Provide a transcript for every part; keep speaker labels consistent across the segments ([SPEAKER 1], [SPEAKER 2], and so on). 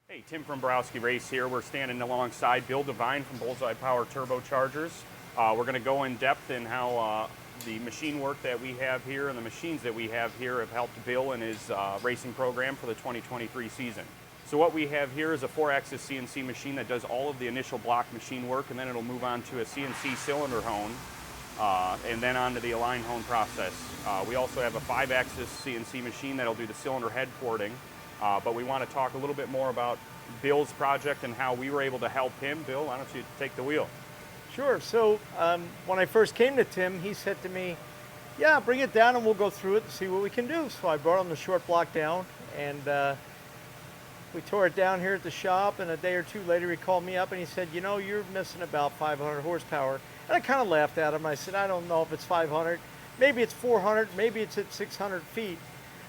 [SPEAKER 1] Hey, Tim from Borowski Race here. We're standing alongside Bill Devine from Bullseye Power Turbochargers. We're going to go in depth in how the machine work that we have here and the machines that we have here have helped Bill in his racing program for the 2023 season. So what we have here is a 4-axis CNC machine that does all of the initial block machine work, and then it'll move on to a CNC cylinder hone, and then on to the align hone process. We also have a 5-axis CNC machine that'll do the cylinder head porting. But we want to talk a little bit more about Bill's project and how we were able to help him. Bill, why don't you take the wheel?
[SPEAKER 2] Sure. So when I first came to Tim, he said to me, yeah, bring it down and we'll go through it and see what we can do. So I brought him the short block down, and we tore it down here at the shop, and a day or two later he called me up and he said, you know, you're missing about 500 horsepower. And I kind of laughed at him. I said, I don't know if it's 500. Maybe it's 400. Maybe it's at 600 feet.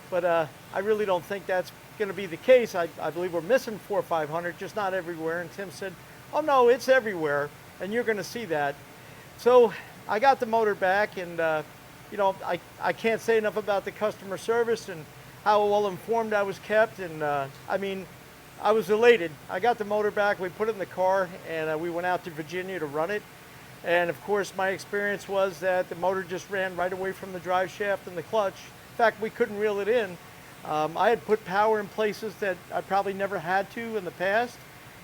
[SPEAKER 2] But I really don't think that's going to be the case. I believe we're missing 400 or 500, just not everywhere. And Tim said, oh no, it's everywhere, and you're going to see that. So I got the motor back, and you know, I can't say enough about the customer service and how well informed I was kept. And I mean, I was elated. I got the motor back, we put it in the car, and we went out to Virginia to run it. And of course, my experience was that the motor just ran right away from the drive shaft and the clutch. In fact, we couldn't reel it in. I had put power in places that I probably never had to in the past,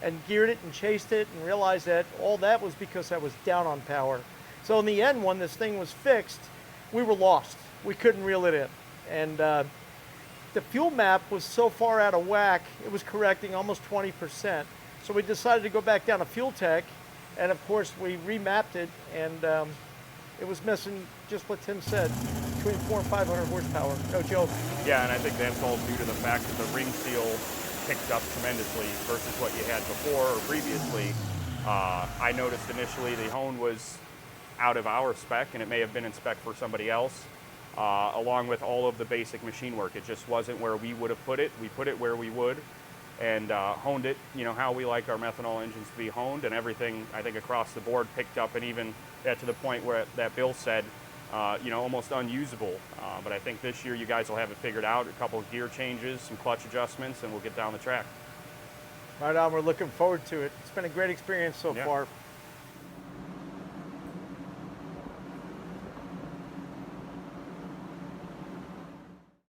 [SPEAKER 2] and geared it and chased it, and realized that all that was because I was down on power. So in the end, when this thing was fixed, we were lost. We couldn't reel it in. And the fuel map was so far out of whack, it was correcting almost 20%. So we decided to go back down to FuelTech, and of course we remapped it, and it was missing just what Tim said, between 400 and 500 horsepower, no joke.
[SPEAKER 1] Yeah, and I think that's all due to the fact that the ring seal picked up tremendously versus what you had before or previously. I noticed initially the hone was out of our spec, and it may have been in spec for somebody else, along with all of the basic machine work. It just wasn't where we would have put it. We put it where we would, and honed it, you know, how we like our methanol engines to be honed, and everything, I think, across the board picked up, and even to the point where that Bill said, you know, almost unusable. But I think this year you guys will have it figured out, a couple of gear changes, some clutch adjustments, and we'll get down the track.
[SPEAKER 2] Right on, we're looking forward to it. It's been a great experience so far.